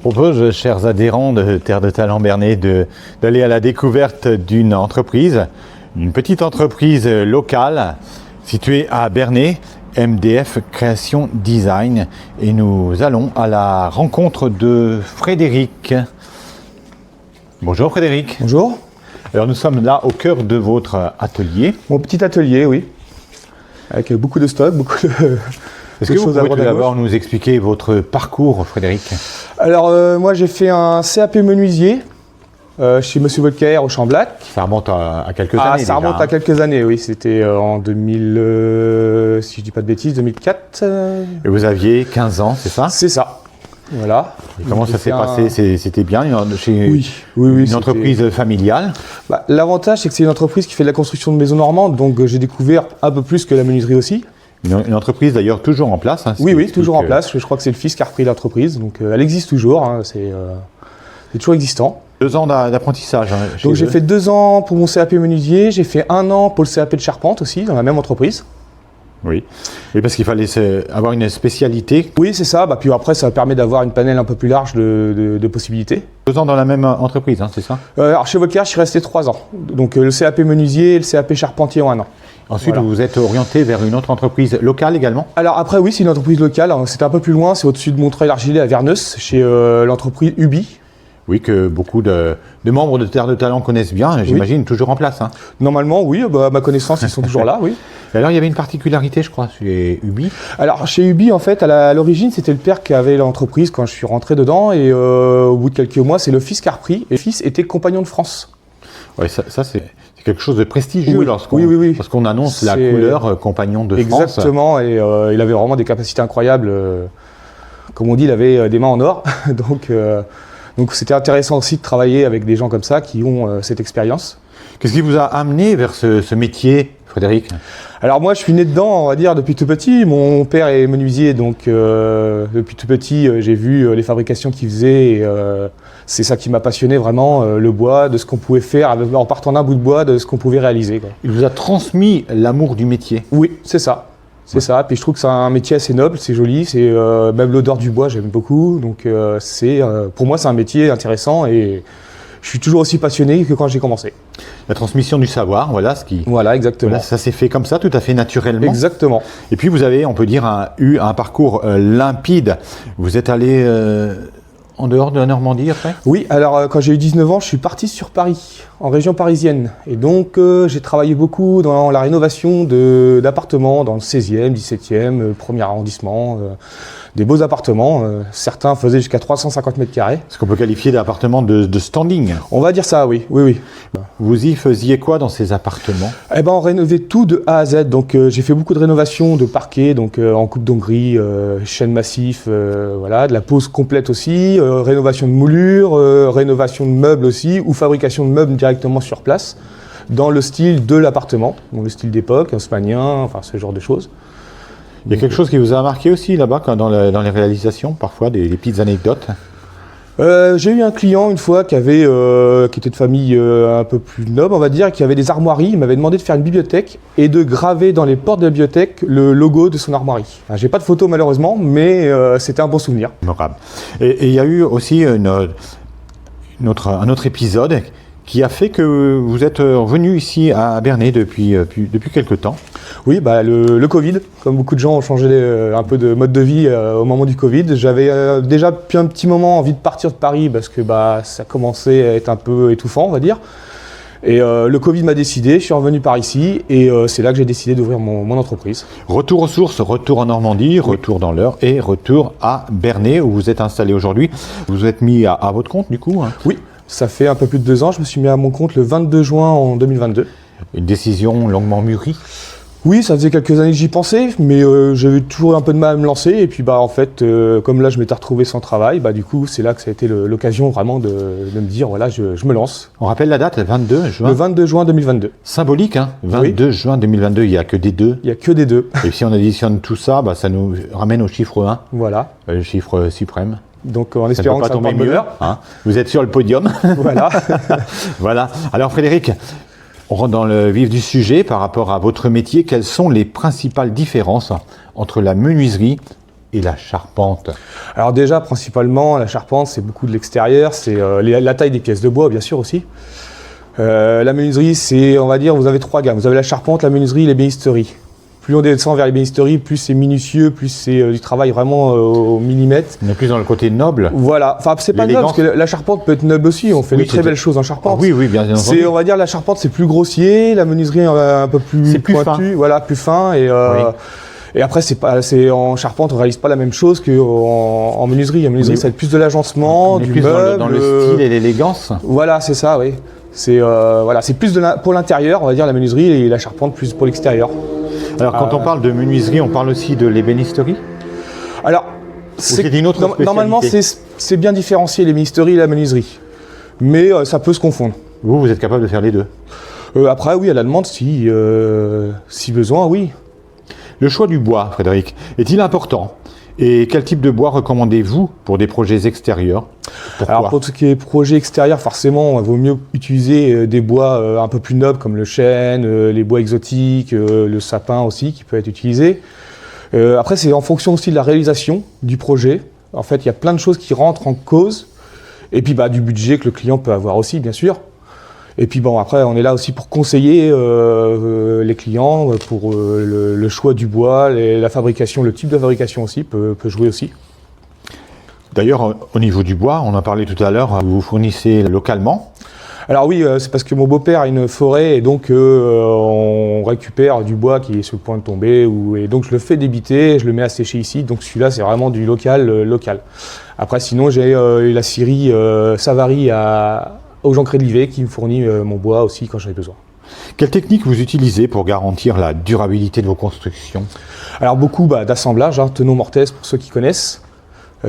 propose, chers adhérents de Terre de Talent Bernay, d'aller à la découverte d'une entreprise, une petite entreprise locale située à Bernay, MDF Création Design. Et nous allons à la rencontre de Frédéric. Bonjour Frédéric. Bonjour. Alors nous sommes là au cœur de votre atelier. Mon petit atelier, oui. Avec beaucoup de stock, beaucoup de... Est-ce que vous pouvez tout d'abord nous expliquer votre parcours, Frédéric? Alors, moi, j'ai fait un CAP menuisier chez Monsieur Volcker au Champ-Blac. Ça remonte à quelques années. Ça remonte à quelques années, oui. C'était en 2000, si je dis pas de bêtises, 2004. Et vous aviez 15 ans, c'est ça? C'est ça. Voilà. Et comment ça s'est passé? C'était bien chez une entreprise familiale? L'avantage, c'est que c'est une entreprise qui fait de la construction de maisons normandes, donc j'ai découvert un peu plus que la menuiserie aussi. Une entreprise d'ailleurs toujours en place. Hein, oui, toujours en place. Je crois que c'est le fils qui a repris l'entreprise, donc elle existe toujours. Hein, c'est toujours existant. 2 ans d'apprentissage. Hein, donc j'ai fait 2 ans pour mon CAP menuisier, j'ai fait 1 an pour le CAP de charpente aussi, dans la même entreprise. Oui, parce qu'il fallait avoir une spécialité. Oui, c'est ça. Puis après, ça permet d'avoir une panel un peu plus large de possibilités. 2 ans dans la même entreprise, hein, c'est ça? Alors chez Volcker, je suis resté 3 ans. Donc le CAP menuisier et le CAP charpentier en 1 an. Ensuite, vous vous êtes orienté vers une autre entreprise locale également? Alors après, oui, c'est une entreprise locale. C'était un peu plus loin, c'est au-dessus de Montreuil-l'Argilais à Verneus, chez l'entreprise Ubi. Oui, que beaucoup de membres de Terre de Talent connaissent bien, j'imagine, toujours en place. Hein. Normalement, oui, à ma connaissance, ils sont toujours là, oui. Et alors, il y avait une particularité, je crois, chez Ubi. Alors, chez Ubi, en fait, à l'origine, c'était le père qui avait l'entreprise quand je suis rentré dedans, et au bout de quelques mois, c'est le fils qui a repris, et le fils était compagnon de France. Oui, ça c'est quelque chose de prestigieux lorsqu'on annonce la couleur compagnon de France. Exactement, et il avait vraiment des capacités incroyables. Comme on dit, il avait des mains en or, donc c'était intéressant aussi de travailler avec des gens comme ça qui ont cette expérience. Qu'est-ce qui vous a amené vers ce métier, Frédéric? Alors moi je suis né dedans, on va dire, depuis tout petit. Mon père est menuisier, donc depuis tout petit j'ai vu les fabrications qu'il faisait. Et, c'est ça qui m'a passionné vraiment, le bois, de ce qu'on pouvait faire, en partant d'un bout de bois, de ce qu'on pouvait réaliser, quoi. Il vous a transmis l'amour du métier? Oui, c'est ça. C'est ça, puis je trouve que c'est un métier assez noble, c'est joli, c'est même l'odeur du bois, j'aime beaucoup. Donc pour moi c'est un métier intéressant et je suis toujours aussi passionné que quand j'ai commencé. La transmission du savoir, Voilà, exactement. Voilà, ça s'est fait comme ça, tout à fait naturellement. Exactement. Et puis vous avez, on peut dire, eu un parcours limpide. Vous êtes allé en dehors de la Normandie après? Oui, alors quand j'ai eu 19 ans, je suis parti sur Paris, en région parisienne. Et donc j'ai travaillé beaucoup dans la rénovation d'appartements dans le 16e, 17e, 1er arrondissement. Des beaux appartements, certains faisaient jusqu'à 350 mètres carrés. Ce qu'on peut qualifier d'appartements de standing. On va dire ça, oui. Vous y faisiez quoi dans ces appartements? On rénovait tout de A à Z. Donc j'ai fait beaucoup de rénovations de parquet, donc en coupe d'hongrie, chêne massif, de la pose complète aussi, rénovation de moulures, rénovation de meubles aussi, ou fabrication de meubles directement sur place, dans le style de l'appartement, donc le style d'époque, haussmannien, enfin ce genre de choses. Il y a quelque chose qui vous a marqué aussi là-bas, dans les réalisations, parfois des petites anecdotes? J'ai eu un client une fois qui était de famille un peu plus noble, on va dire, qui avait des armoiries. Il m'avait demandé de faire une bibliothèque et de graver dans les portes de la bibliothèque le logo de son armoirie. J'ai pas de photo malheureusement, mais c'était un bon souvenir. Mémorable. Et il y a eu aussi un autre épisode qui a fait que vous êtes revenu ici à Bernay depuis quelque temps. Oui, le Covid, comme beaucoup de gens ont changé un peu de mode de vie au moment du Covid. J'avais déjà depuis un petit moment envie de partir de Paris parce que ça commençait à être un peu étouffant, on va dire. Et le Covid m'a décidé, je suis revenu par ici et c'est là que j'ai décidé d'ouvrir mon entreprise. Retour aux sources, retour en Normandie, retour dans l'Eure et retour à Bernay où vous êtes installé aujourd'hui. Vous vous êtes mis à votre compte du coup, hein? Oui, ça fait un peu plus de 2 ans, je me suis mis à mon compte le 22 juin en 2022. Une décision longuement mûrie? Oui, ça faisait quelques années que j'y pensais, mais j'avais toujours un peu de mal à me lancer. Et puis en fait, comme là je m'étais retrouvé sans travail, du coup c'est là que ça a été l'occasion vraiment de me dire voilà, je me lance. On rappelle la date, 22 juin. Le 22 juin 2022. Symbolique, hein, 22 juin 2022, il n'y a que des 2. Il n'y a que des 2. Et si on additionne tout ça, ça nous ramène au chiffre 1. Voilà. Le chiffre suprême. Donc en espérant que ça tombe mieux. Hein. Vous êtes sur le podium. Voilà. Voilà. Alors Frédéric, on rentre dans le vif du sujet par rapport à votre métier. Quelles sont les principales différences entre la menuiserie et la charpente? Alors déjà, principalement, la charpente, c'est beaucoup de l'extérieur, c'est la taille des pièces de bois, bien sûr, aussi. La menuiserie, c'est, on va dire, vous avez 3 gammes. Vous avez la charpente, la menuiserie et l'ébénisterie. Plus on descend vers l'ébénisterie, plus c'est minutieux, plus c'est du travail vraiment au millimètre. On est plus dans le côté noble. Voilà, enfin c'est pas noble, parce que la charpente peut être noble aussi, on fait de très belles choses en charpente. Oui, oui, bien entendu. On va dire, la charpente c'est plus grossier, la menuiserie un peu plus pointue, voilà, plus fin. Et après, en charpente, on réalise pas la même chose qu'en menuiserie. En menuiserie, ça va être plus de l'agencement, du meuble. Dans le style et l'élégance. Voilà, c'est ça, oui. C'est plus pour l'intérieur, on va dire, la menuiserie, et la charpente plus pour l'extérieur. Alors, quand on parle de menuiserie, on parle aussi de l'ébénisterie? Alors, normalement, c'est bien différencié, l'ébénisterie et la menuiserie. Mais ça peut se confondre. Vous êtes capable de faire les deux? Après, oui, à la demande, si besoin, oui. Le choix du bois, Frédéric, est-il important? Et quel type de bois recommandez-vous pour des projets extérieurs? Pourquoi? Alors pour tout ce qui est projet extérieur, forcément, il vaut mieux utiliser des bois un peu plus nobles comme le chêne, les bois exotiques, le sapin aussi qui peut être utilisé. Après, c'est en fonction aussi de la réalisation du projet. En fait, il y a plein de choses qui rentrent en cause. Et puis du budget que le client peut avoir aussi, bien sûr. Et puis après, on est là aussi pour conseiller les clients pour le choix du bois, la fabrication, le type de fabrication aussi peut jouer aussi. D'ailleurs, au niveau du bois, on en parlait tout à l'heure, vous fournissez localement? Alors oui, c'est parce que mon beau-père a une forêt et donc on récupère du bois qui est sur le point de tomber et donc je le fais débiter, je le mets à sécher ici. Donc celui-là, c'est vraiment du local. Après, sinon, j'ai la scierie Savary aux Jean Crédelivet qui me fournit mon bois aussi quand j'en ai besoin. Quelle technique vous utilisez pour garantir la durabilité de vos constructions? Alors beaucoup d'assemblage, tenon mortaise pour ceux qui connaissent,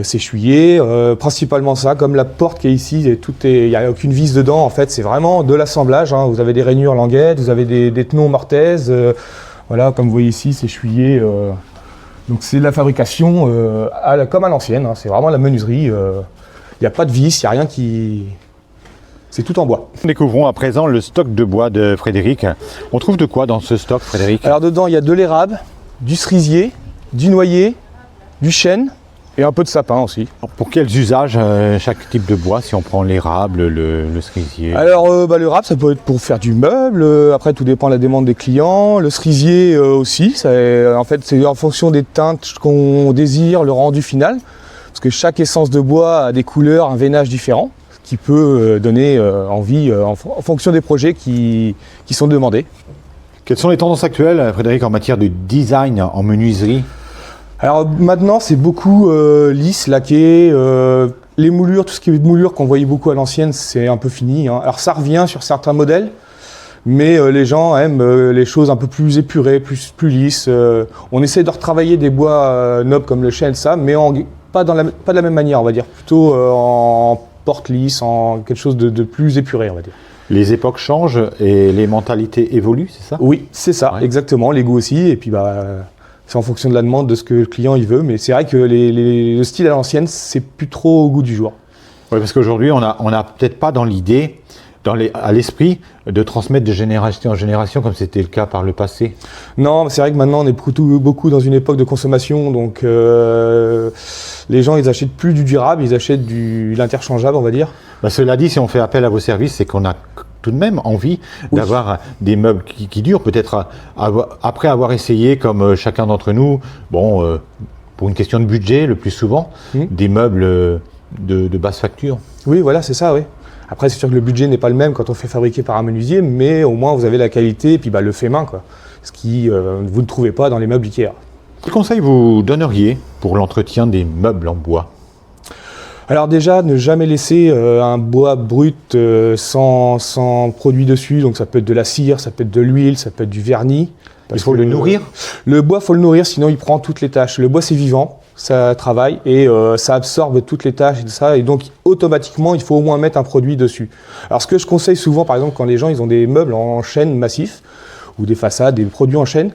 s'essuyer, principalement ça, comme la porte qui est ici, il n'y a aucune vis dedans, en fait c'est vraiment de l'assemblage, vous avez des rainures languettes, vous avez des tenons mortaises, voilà, comme vous voyez ici, s'essuyer. Donc c'est de la fabrication comme à l'ancienne, c'est vraiment la menuiserie, il n'y a pas de vis, il n'y a rien qui... C'est tout en bois. Découvrons à présent le stock de bois de Frédéric. On trouve de quoi dans ce stock, Frédéric? Alors dedans, il y a de l'érable, du cerisier, du noyer, du chêne et un peu de sapin aussi. Pour quels usages chaque type de bois, si on prend l'érable, le cerisier? Alors l'érable, ça peut être pour faire du meuble, après tout dépend de la demande des clients. Le cerisier aussi, en fait c'est en fonction des teintes qu'on désire, le rendu final. Parce que chaque essence de bois a des couleurs, un veinage différent, qui peut donner envie en fonction des projets qui sont demandés. Quelles sont les tendances actuelles, Frédéric, en matière de design en menuiserie? Alors maintenant, c'est beaucoup lisse, laqué. Les moulures, tout ce qui est moulure qu'on voyait beaucoup à l'ancienne, c'est un peu fini. Alors ça revient sur certains modèles, mais les gens aiment les choses un peu plus épurées, plus lisses. On essaie de retravailler des bois nobles comme le chêne, ça, mais pas de la même manière, on va dire. Plutôt en porte lisse, en quelque chose de plus épuré, on va dire. Les époques changent et les mentalités évoluent, c'est ça? Oui, c'est ça, ouais. Exactement, les goûts aussi, et puis c'est en fonction de la demande, de ce que le client il veut, mais c'est vrai que le style à l'ancienne, c'est plus trop au goût du jour. Oui, parce qu'aujourd'hui, on n'a peut-être pas dans l'idée, à l'esprit, de transmettre de génération en génération comme c'était le cas par le passé. Non, c'est vrai que maintenant on est beaucoup dans une époque de consommation, donc les gens ils achètent plus du durable, ils achètent l'interchangeable, on va dire. Cela dit, si on fait appel à vos services, c'est qu'on a tout de même envie d'avoir des meubles qui durent, peut-être après avoir essayé, comme chacun d'entre nous, pour une question de budget le plus souvent, des meubles de basse facture. Oui, voilà, c'est ça, oui. Après, c'est sûr que le budget n'est pas le même quand on fait fabriquer par un menuisier, mais au moins vous avez la qualité et puis le fait main, quoi. Ce qui vous ne trouvez pas dans les meubles Ikea. Quel conseil vous donneriez pour l'entretien des meubles en bois? Alors déjà, ne jamais laisser un bois brut sans produit dessus, donc ça peut être de la cire, ça peut être de l'huile, ça peut être du vernis. Il faut le nourrir? Le bois, il faut le nourrir, sinon il prend toutes les tâches. Le bois, c'est vivant, ça travaille et ça absorbe toutes les tâches et tout ça. Et donc, automatiquement, il faut au moins mettre un produit dessus. Alors, ce que je conseille souvent, par exemple, quand les gens ils ont des meubles en chêne massif ou des façades, des produits en chêne,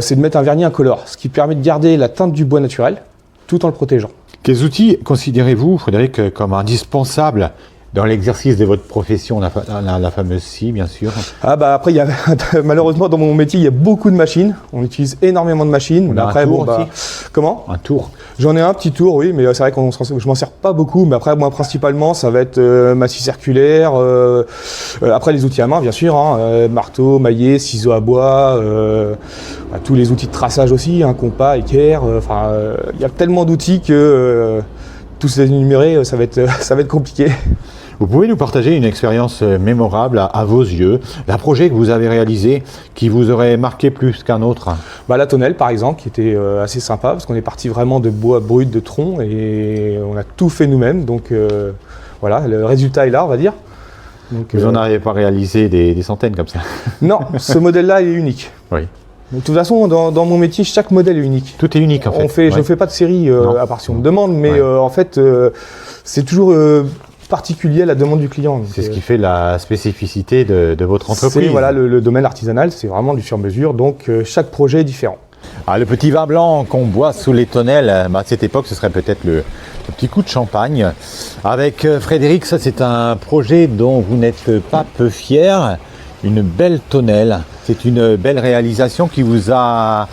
c'est de mettre un vernis incolore, ce qui permet de garder la teinte du bois naturel tout en le protégeant. Quels outils considérez-vous, Frédéric, comme indispensables dans l'exercice de votre profession, la fameuse scie, bien sûr. Ah bah après, malheureusement dans mon métier, il y a beaucoup de machines. On utilise énormément de machines. On a après, un tour aussi. Comment? Un tour. J'en ai un petit tour, oui, mais c'est vrai que je m'en sers pas beaucoup. Mais après, moi, principalement, ça va être ma scie circulaire. Après, les outils à main, bien sûr, hein, marteau, maillet, ciseaux à bois, tous les outils de traçage aussi, compas, équerre. Il y a tellement d'outils que tous les énumérer, ça va être compliqué. Vous pouvez nous partager une expérience mémorable à vos yeux, d'un projet que vous avez réalisé qui vous aurait marqué plus qu'un autre? La tonnelle par exemple, qui était assez sympa parce qu'on est parti vraiment de bois brut, de tronc et on a tout fait nous-mêmes. Donc voilà, le résultat est là, on va dire. Donc, vous n'en avez pas réalisé des centaines comme ça? Non, ce modèle-là est unique. Oui. De toute façon, dans mon métier, chaque modèle est unique. Tout est unique en fait. Je ne fais pas de série à part si on me demande, mais en fait, c'est toujours particulier à la demande du client. C'est ce qui fait la spécificité de votre entreprise. C'est voilà, le domaine artisanal, c'est vraiment du sur-mesure, donc chaque projet est différent. Le petit vin blanc qu'on boit sous les tonnelles, à cette époque, ce serait peut-être le petit coup de champagne. Avec Frédéric, ça c'est un projet dont vous n'êtes pas peu fier. Une belle tonnelle, c'est une belle réalisation qui vous a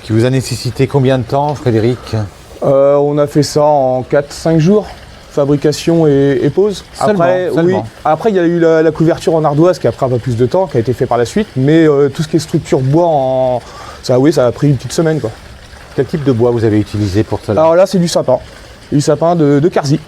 nécessité combien de temps, Frédéric? On a fait ça en 4-5 jours. Fabrication et pose. Après, seulement. Oui. Après, il y a eu la couverture en ardoise qui a pris un peu plus de temps, qui a été fait par la suite. Mais tout ce qui est structure bois, ça a pris une petite semaine, quoi. Quel type de bois vous avez utilisé pour cela? Alors là, c'est du sapin. Du sapin de Carzy.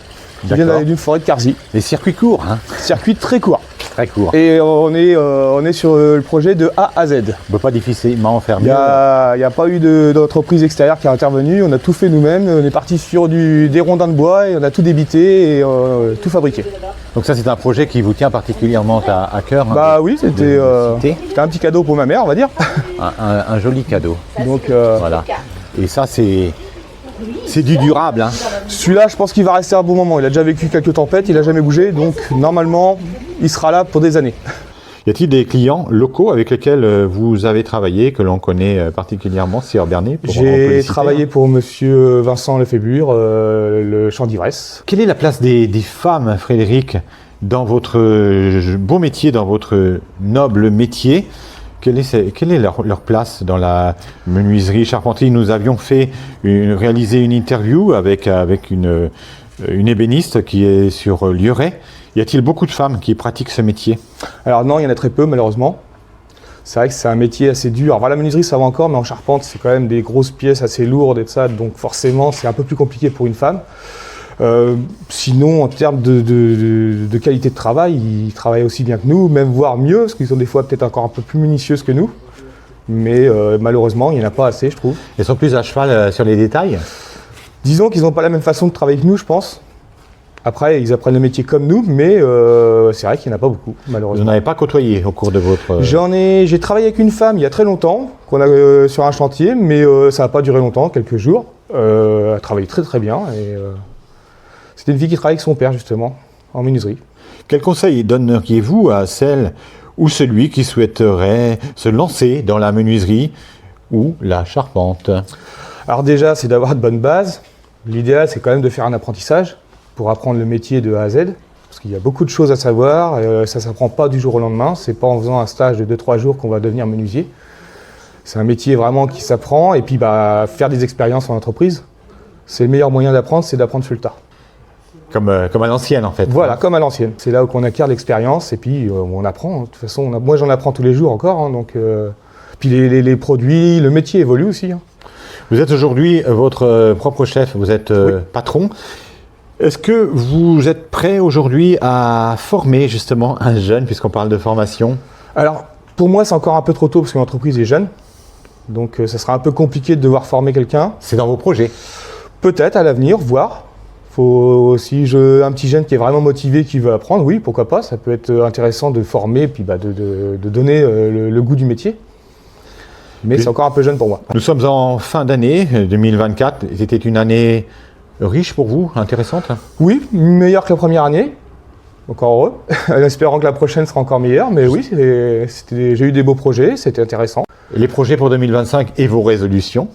Qui vient d'une forêt de Carzy. Les circuits courts, hein? Circuit très court. Très court. Et on est sur le projet de A à Z. On ne peut pas difficilement faire mieux. Il n'y a pas eu d'entreprise extérieure qui a intervenu. On a tout fait nous-mêmes. On est parti sur des rondins de bois et on a tout débité et tout fabriqué. Donc ça, c'est un projet qui vous tient particulièrement à cœur. Oui, c'était un petit cadeau pour ma mère, on va dire. Un joli cadeau. Donc voilà. Et ça, c'est du durable. Hein. Celui-là, je pense qu'il va rester un bon moment. Il a déjà vécu quelques tempêtes, il n'a jamais bougé. Donc normalement, il sera là pour des années. Y a-t-il des clients locaux avec lesquels vous avez travaillé, que l'on connaît particulièrement, Sir Bernet? J'ai travaillé pour monsieur Vincent Lefébure, le champ d'ivresse. Quelle est la place des femmes, Frédéric, dans votre beau métier, dans votre noble métier? Quelle est leur place dans la menuiserie, charpenterie? Nous avions réalisé une interview avec une ébéniste qui est sur Lieuret. Y a-t-il beaucoup de femmes qui pratiquent ce métier? Alors non, il y en a très peu malheureusement. C'est vrai que c'est un métier assez dur. Alors, la menuiserie ça va encore, mais en charpente c'est quand même des grosses pièces assez lourdes et tout ça, donc forcément c'est un peu plus compliqué pour une femme. Sinon, en termes de qualité de travail, ils travaillent aussi bien que nous, même voire mieux, parce qu'ils sont des fois peut-être encore un peu plus minutieuses que nous. Mais malheureusement, il n'y en a pas assez, je trouve. Ils sont plus à cheval sur les détails? Disons qu'ils n'ont pas la même façon de travailler que nous, je pense. Après, ils apprennent le métier comme nous, mais c'est vrai qu'il n'y en a pas beaucoup, malheureusement. Vous n'avez pas côtoyé au cours de votre... J'ai travaillé avec une femme il y a très longtemps, qu'on a sur un chantier, mais ça n'a pas duré longtemps, quelques jours. Elle travaillait très très bien. C'était une fille qui travaillait avec son père, justement, en menuiserie. Quel conseil donneriez-vous à celle ou celui qui souhaiterait se lancer dans la menuiserie ou la charpente? Alors déjà, c'est d'avoir de bonnes bases. L'idéal, c'est quand même de faire un apprentissage pour apprendre le métier de A à Z. Parce qu'il y a beaucoup de choses à savoir. Ça ne s'apprend pas du jour au lendemain. C'est pas en faisant un stage de 2-3 jours qu'on va devenir menuisier. C'est un métier vraiment qui s'apprend. Et puis, faire des expériences en entreprise, c'est le meilleur moyen d'apprendre, c'est d'apprendre sur le tas. Comme à l'ancienne, en fait. Voilà, comme à l'ancienne. C'est là où on acquiert l'expérience et puis on apprend. De toute façon, moi, j'en apprends tous les jours encore. Puis les produits, le métier évolue aussi. Vous êtes aujourd'hui votre propre chef, vous êtes patron. Est-ce que vous êtes prêt aujourd'hui à former justement un jeune, puisqu'on parle de formation? Alors, pour moi, c'est encore un peu trop tôt parce que l'entreprise est jeune. Donc, ça sera un peu compliqué de devoir former quelqu'un. C'est dans vos projets? Peut-être à l'avenir, voir. Faut aussi un petit jeune qui est vraiment motivé, qui veut apprendre, oui, pourquoi pas. Ça peut être intéressant de former, puis de donner le goût du métier. Mais c'est encore un peu jeune pour moi. Nous sommes en fin d'année 2024. C'était une année riche pour vous, intéressante? Oui, meilleure que la première année. Encore heureux. En espérant que la prochaine sera encore meilleure. Mais oui, j'ai eu des beaux projets, c'était intéressant. Et les projets pour 2025 et vos résolutions?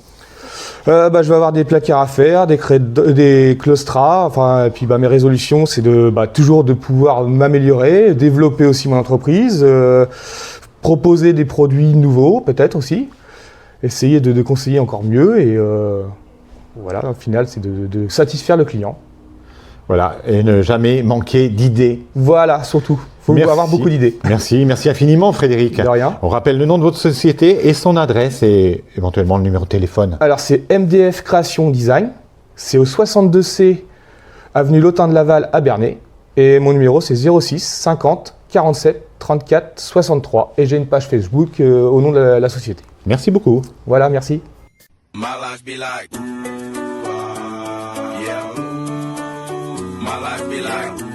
Je vais avoir des placards à faire, des claustras, enfin, et puis mes résolutions, c'est toujours de pouvoir m'améliorer, développer aussi mon entreprise, proposer des produits nouveaux peut-être aussi, essayer de conseiller encore mieux et voilà, au final, c'est de satisfaire le client. Voilà, et ne jamais manquer d'idées. Voilà, surtout. Il faut avoir beaucoup d'idées. Merci infiniment Frédéric. De rien. On rappelle le nom de votre société et son adresse et éventuellement le numéro de téléphone. Alors c'est MDF Création Design, c'est au 62C avenue Lotin de Laval à Bernay et mon numéro c'est 06 50 47 34 63 et j'ai une page Facebook au nom de la société. Merci beaucoup. Voilà, merci. My life be like, yeah. My life be like.